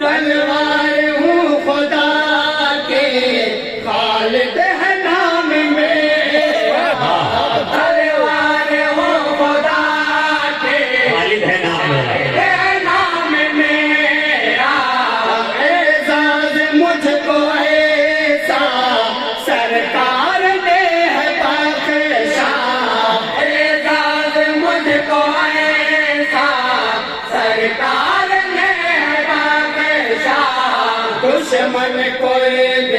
तलवार हूँ खुदा के खालिद है नाम मेरा, तलवार हूँ खुदा के खालिद है नाम नाम मेरा, एजाज मुझको ऐसा सरकार ने है बख्शा, एजाज मुझको ऐसा सरकार ने है बख्शा, दुश्मन कोई